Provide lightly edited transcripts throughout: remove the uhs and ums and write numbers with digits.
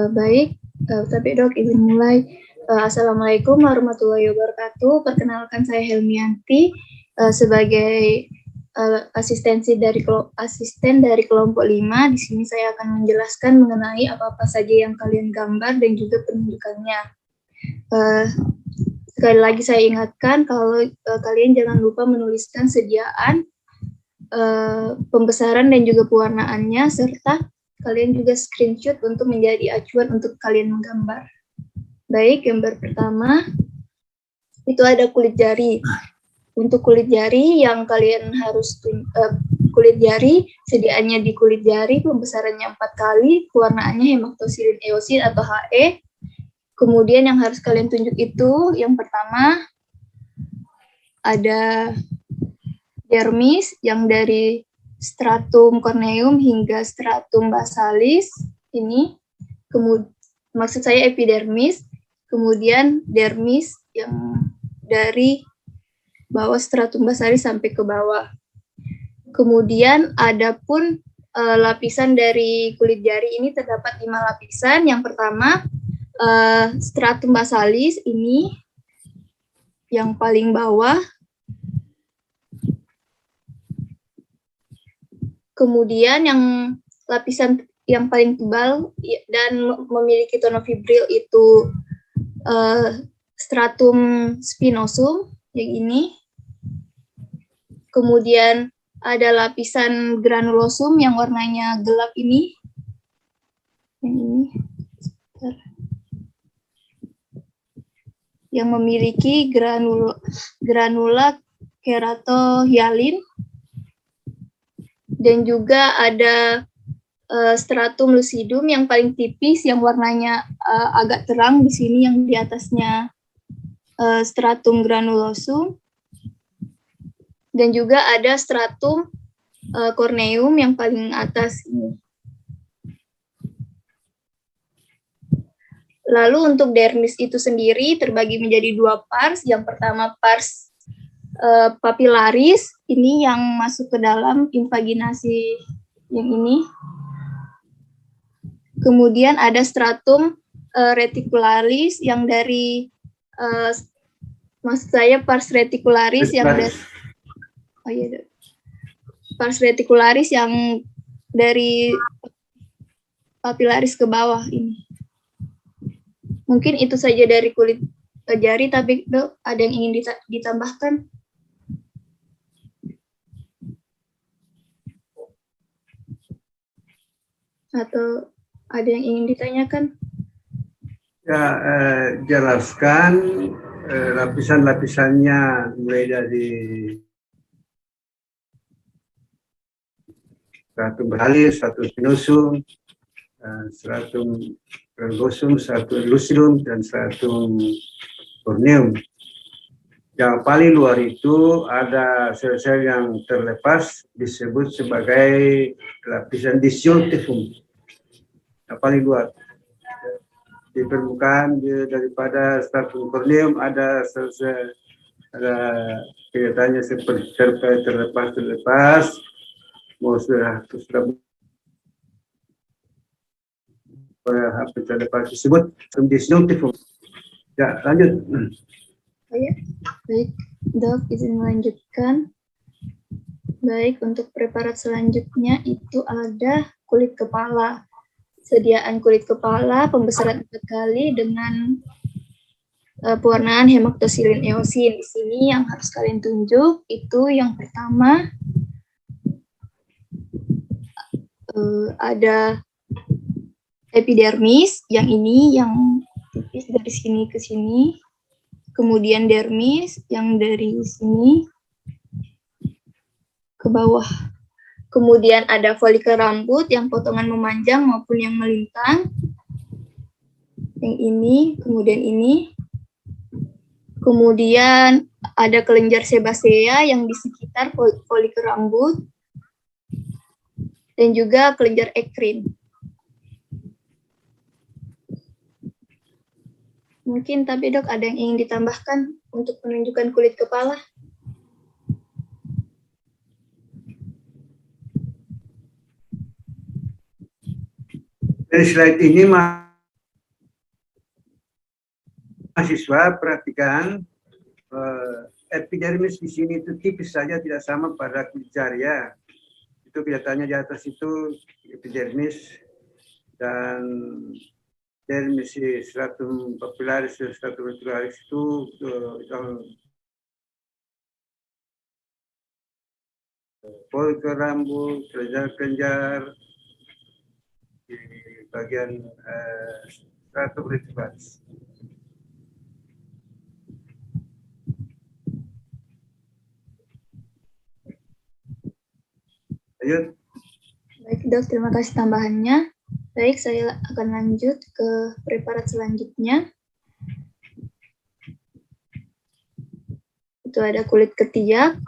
Baik, tapi dok izin mulai. Assalamualaikum warahmatullahi wabarakatuh. Perkenalkan saya Helmianti sebagai asisten dari kelompok 5. Di sini saya akan menjelaskan mengenai apa-apa saja yang kalian gambar dan juga penunjukannya. Sekali lagi saya ingatkan kalau kalian jangan lupa menuliskan sediaan, pembesaran dan juga pewarnaannya, serta kalian juga screenshot untuk menjadi acuan untuk kalian menggambar. Baik, gambar pertama itu ada kulit jari. Untuk kulit jari yang kalian harus kulit jari, sediaannya di kulit jari, pembesarannya 4 kali, pewarnaannya hematosilin eosin atau HE. Kemudian yang harus kalian tunjuk itu, yang pertama ada dermis yang dari stratum corneum hingga stratum basalis. Ini, maksud saya epidermis, kemudian dermis yang dari bawah stratum basalis sampai ke bawah. Kemudian ada pun lapisan dari kulit jari ini terdapat 5 lapisan. Yang pertama stratum basalis ini yang paling bawah. Kemudian yang lapisan yang paling tebal dan memiliki tonofibril itu stratum spinosum yang ini. Kemudian ada lapisan granulosum yang warnanya gelap ini. Yang ini. Yang memiliki granula keratohyalin. Dan juga ada stratum lucidum yang paling tipis yang warnanya agak terang di sini, yang di atasnya stratum granulosum. Dan juga ada stratum corneum yang paling atas ini. Lalu untuk dermis itu sendiri terbagi menjadi 2 pars. Yang pertama pars papilaris, ini yang masuk ke dalam invaginasi yang ini. Kemudian ada stratum reticularis yang dari maksud saya pars reticularis yang dari pars reticularis yang dari papilaris ke bawah ini. Mungkin itu saja dari kulit jari, tapi dok ada yang ingin ditambahkan? Atau ada yang ingin ditanyakan? Ya, jelaskan lapisan-lapisannya mulai dari stratum basalis, stratum spinosum, stratum granulosum, stratum lucidum, dan stratum corneum. Yang paling luar itu ada sel-sel yang terlepas disebut sebagai lapisan disjuntivum. Yang paling luar. Di permukaan daripada stratum corneum ada sel-sel, ada kelihatannya seperti terlepas, sudah terlepas disebut disjuntivum. Ya, lanjut. Ya, baik, dok, izin melanjutkan. Baik, untuk preparat selanjutnya itu ada kulit kepala. Sediaan kulit kepala, pembesaran 4 kali dengan pewarnaan hematosilin eosin. Di sini yang harus kalian tunjuk itu yang pertama ada epidermis, yang ini yang tipis dari sini ke sini. Kemudian dermis yang dari sini ke bawah. Kemudian ada folikel rambut yang potongan memanjang maupun yang melintang. Yang ini, kemudian ini. Kemudian ada kelenjar sebasea yang di sekitar folikel rambut. Dan juga kelenjar ekrin. Mungkin tapi dok ada yang ingin ditambahkan untuk penunjukan kulit kepala? Dari slide ini mahasiswa perhatikan epidermis di sini itu tipis saja, tidak sama pada kulit jari ya. Itu kelihatannya di atas itu epidermis, dan dermis stratum papillaris dan stratum reticularis itu folikel rambut, kelenjar-kelenjar di bagian stratum reticularis. Lanjut. Baik dok, terima kasih tambahannya. Baik, saya akan lanjut ke preparat selanjutnya. Itu ada kulit ketiak.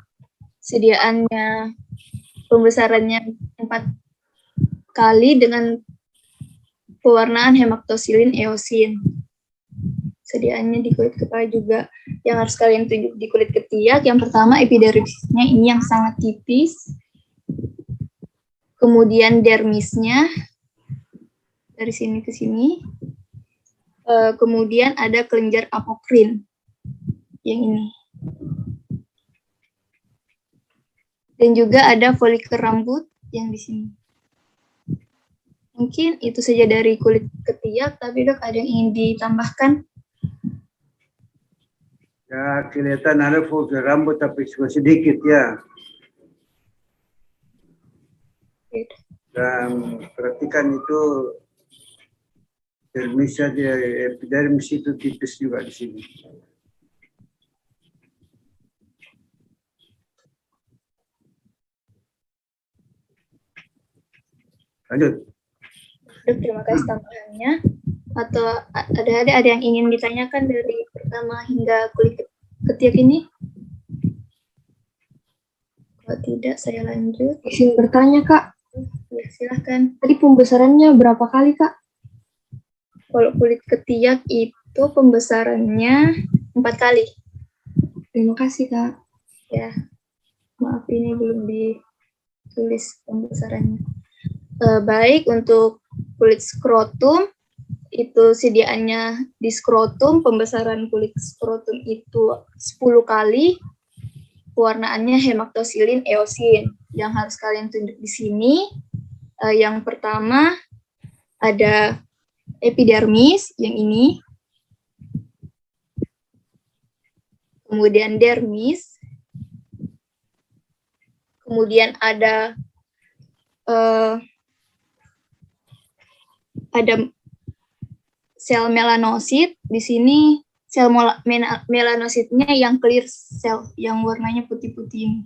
Sediaannya, pembesarannya 4 kali dengan pewarnaan hemaktosilin eosin. Sediaannya di kulit kepala juga. Yang harus kalian tunjuk di kulit ketiak, yang pertama epidermisnya ini yang sangat tipis. Kemudian dermisnya dari sini ke sini. Kemudian ada kelenjar apokrin yang ini. Dan juga ada folikel rambut yang di sini. Mungkin itu saja dari kulit ketiak, tapi dok ada yang ingin ditambahkan? Ya, kelihatan ada folikel rambut tapi sedikit ya. Dan perhatikan itu epidermis itu tipis juga di sini. Lanjut. Terima kasih tambahannya. Atau ada yang ingin ditanyakan dari pertama hingga kulit ketiak ini? Kalau tidak, saya lanjut. Izin bertanya, Kak. Ya, silahkan. Tadi pembesarannya berapa kali, Kak? Kalau kulit ketiak itu pembesarannya 4 kali. Terima kasih, Kak. Ya, maaf ini belum ditulis pembesarannya. Baik, untuk kulit skrotum, itu sediaannya di skrotum, pembesaran kulit skrotum itu 10 kali, pewarnaannya hemaktosilin eosin. Yang harus kalian tunjuk di sini, yang pertama ada epidermis, yang ini. Kemudian dermis. Kemudian ada sel melanosit. Di sini sel melanositnya yang clear cell, yang warnanya putih-putih ini.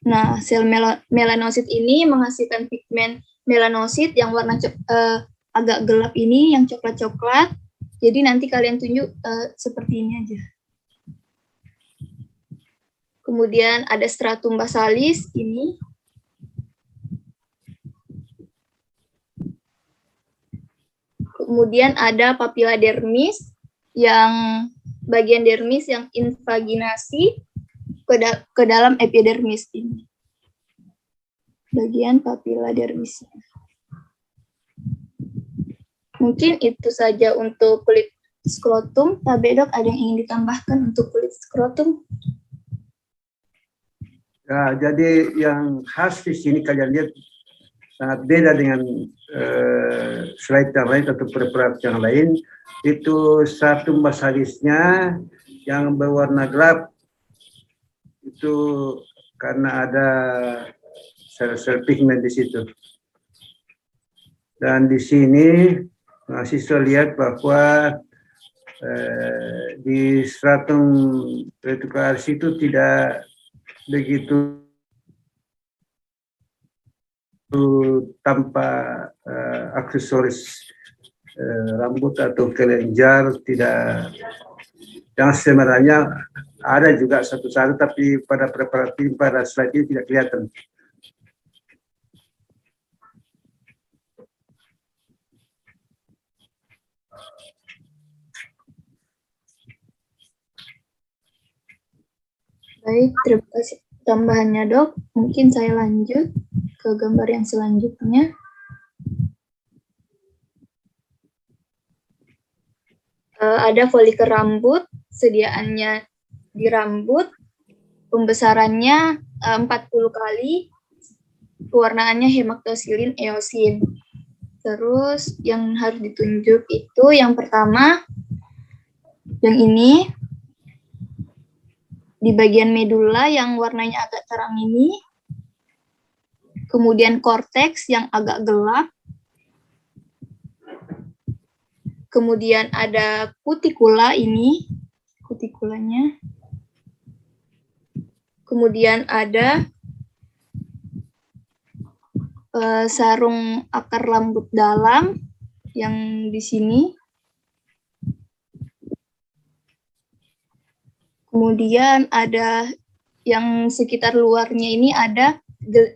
Nah, sel melanosit ini menghasilkan pigmen melanosit yang warna agak gelap ini, yang coklat-coklat. Jadi nanti kalian tunjuk seperti ini aja. Kemudian ada stratum basalis ini. Kemudian ada papilla dermis, yang bagian dermis yang invaginasi ke dalam epidermis ini. Bagian papilla dermisnya. Mungkin itu saja untuk kulit skrotum. Tapi dok, ada yang ingin ditambahkan untuk kulit skrotum? Ya, jadi yang khas di sini kalian lihat sangat beda dengan slide yang lain atau preparat yang lain. Itu stratum basalisnya yang berwarna gelap. Itu karena ada sel-sel pigmen di situ. Dan di sini mahasiswa lihat bahwa di stratum reticularis itu tidak begitu tanpa aksesoris rambut atau kelenjar, tidak. Yang sebenarnya ada juga satu-satu, tapi pada preparat ini, pada slide ini tidak kelihatan. Baik, terima kasih tambahannya dok. Mungkin saya lanjut ke gambar yang selanjutnya. Ada folikel rambut, sediaannya di rambut, pembesarannya 40 kali, pewarnaannya hematosilin eosin. Terus yang harus ditunjuk itu yang pertama, yang ini, di bagian medula yang warnanya agak terang ini, kemudian korteks yang agak gelap, kemudian ada kutikula ini, kutikulanya, kemudian ada sarung akar rambut dalam yang di sini, kemudian ada yang sekitar luarnya ini ada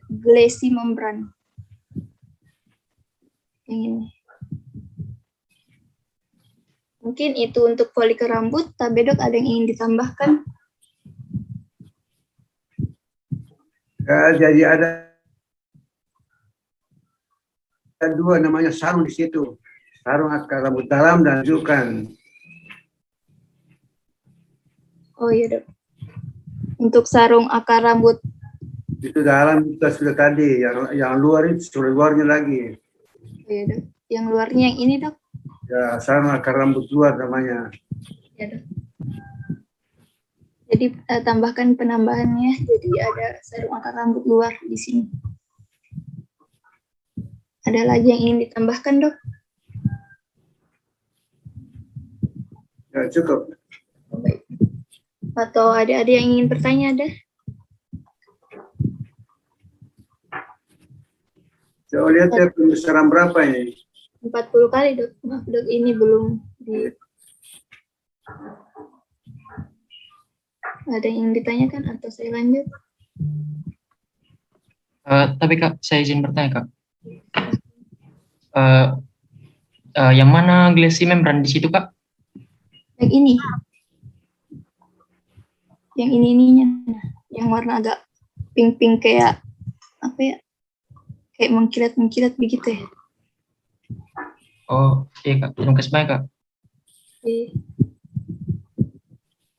glesi membran. Yang ini. Mungkin itu untuk folikel rambut, tapi Dok ada yang ingin ditambahkan? Ya, jadi ada dua namanya sarung di situ. Sarung akar rambut dalam dan jukan. Oh iya Dok. Untuk sarung akar rambut Itu dalam kita sudah tadi, yang luar itu sudah luarnya lagi. iya Dok. Yang luarnya yang ini Dok. Ya, sarung akar rambut luar namanya. Ya Dok. Jadi tambahkan penambahannya, jadi ada sarung akar rambut luar di sini. Ada lagi yang ingin ditambahkan Dok? Ya, cukup. Oh, baik. Atau ada yang ingin bertanya ada? Saya lihat ya pembesaran berapa ini? 40 kali Dok. Maaf Dok, ini belum di... Ada yang ingin ditanyakan atau saya lanjut? Tapi Kak, saya izin bertanya Kak. Yang mana glesi membran di situ Kak? Yang ini. Yang ininya. Yang warna agak pink-pink kayak apa ya? Kayak mengkilat-mengkilat begitu ya. Oh, iya Kak. Terima kasih banyak Kak. Oke.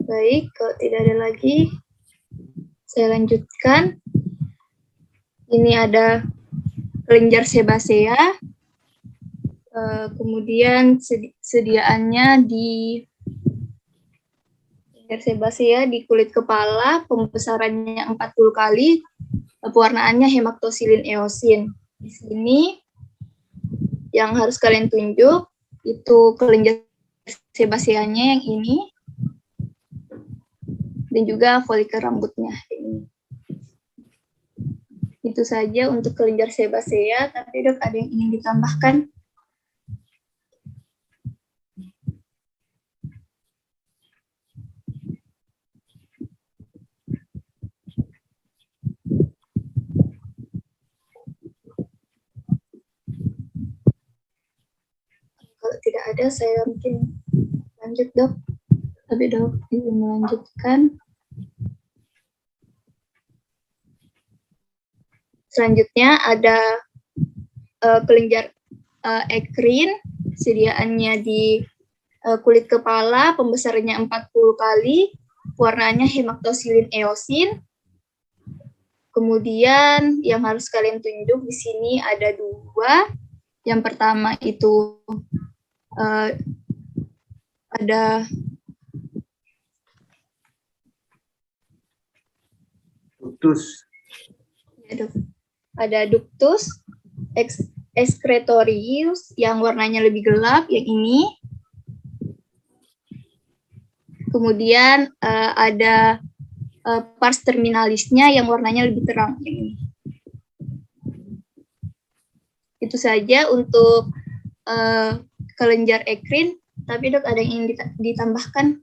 Baik, kalau tidak ada lagi, saya lanjutkan. Ini ada kelenjar sebasea. Kemudian sediaannya di kelenjar sebasea di kulit kepala, pembesarannya 40 kali, pewarnaannya hematosilin eosin. Di sini yang harus kalian tunjuk itu kelenjar sebaseanya yang ini, dan juga folikel rambutnya. Itu saja untuk kelenjar sebasea, tapi Dok ada yang ingin ditambahkan? Kalau tidak ada, saya mungkin lanjut Dok. Tapi Dok ingin melanjutkan. Selanjutnya ada kelenjar ekrin, sediaannya di kulit kepala, pembesarannya 40 kali, warnanya hematosilin eosin. Kemudian yang harus kalian tunjuk di sini ada dua. Yang pertama itu ada Ductus. Ya, Dok. Ada ductus excretorius yang warnanya lebih gelap, yang ini. Kemudian ada pars terminalisnya yang warnanya lebih terang, yang ini. Itu saja untuk kelenjar ekrin. Tapi Dok ada yang ingin ditambahkan?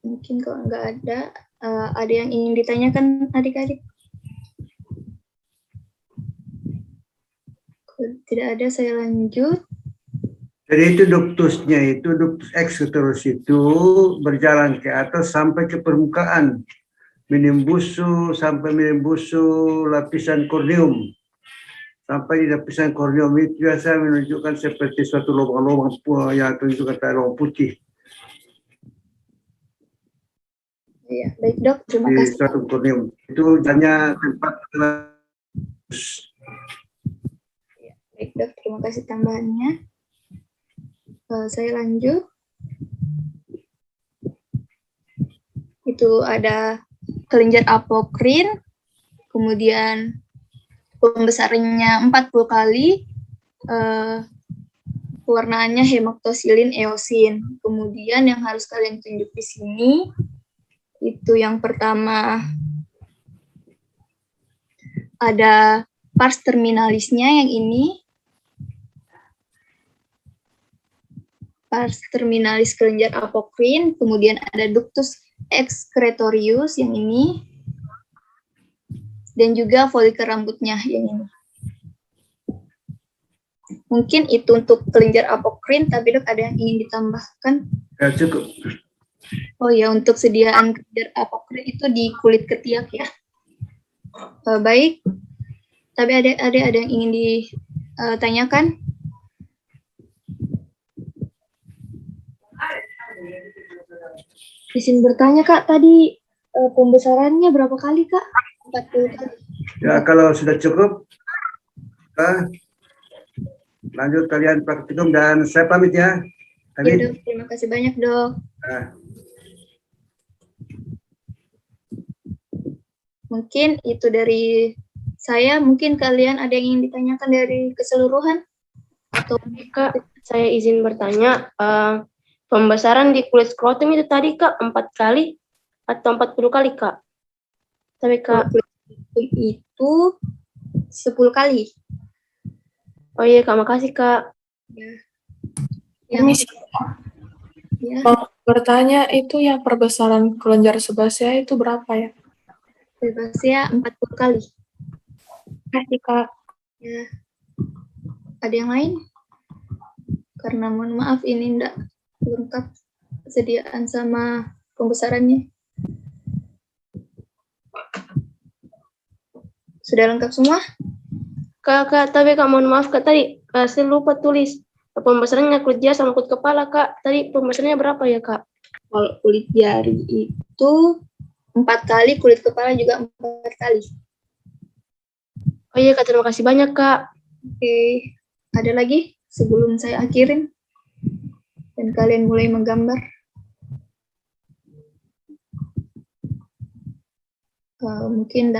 Mungkin kalau nggak ada yang ingin ditanyakan adik-adik? Kalau tidak ada, saya lanjut. Jadi itu ductusnya itu, ductus excretorius itu berjalan ke atas sampai ke permukaan. menembus lapisan korneum. Sampai di lapisan korneum itu biasa menunjukkan seperti suatu lubang-lubang yang tunjukkan lubang putih Ya, baik dok, terima di kasih. suatu korneum. Itu hanya tempat. Baik dok, terima kasih tambahannya. Saya lanjut. Itu ada kelenjar apokrin, kemudian pembesarannya 40 kali, warnanya hematoxylin eosin. Kemudian yang harus kalian tunjuk di sini, itu yang pertama ada pars terminalisnya yang ini. Pars terminalis kelenjar apokrin, kemudian ada ductus excretorius yang ini, dan juga folikel rambutnya yang ini. Mungkin itu untuk kelenjar apokrin, tapi dok ada yang ingin ditambahkan? Ya, cukup. Oh ya, untuk sediaan kelenjar apokrin itu di kulit ketiak ya. Baik, tapi ada yang ingin ditanyakan? Izin bertanya Kak, tadi pembesarannya berapa kali Kak? 40 kali. Ya, kalau sudah cukup, lanjut kalian praktikum dan saya pamit ya. Ya Amin. dok, terima kasih banyak dok. Mungkin itu dari saya, mungkin kalian ada yang ingin ditanyakan dari keseluruhan? Atau Kak, saya izin bertanya, pembesaran di kulit skrotum itu tadi Kak 4 kali atau 40 kali Kak? Tapi Kak, itu 10 kali. oh iya Kak, makasih Kak. Yang ya, Bertanya itu yang perbesaran kelenjar sebasea itu berapa ya? bebasnya 40 kali. Makasih Kak. Ya. Ada yang lain? Karena mohon maaf ini enggak lengkap kesediaan sama pembesarannya. Sudah lengkap semua? Kak, tapi Kak mohon maaf Kak, tadi saya lupa tulis pembesarannya kulit jari sama kulit kepala Kak. Tadi pembesarannya berapa ya Kak? Kalau kulit jari itu 4 kali, kulit kepala juga 4 kali. Oh iya Kak, terima kasih banyak Kak. Oke, ada lagi sebelum saya akhirin dan kalian mulai menggambar? Mungkin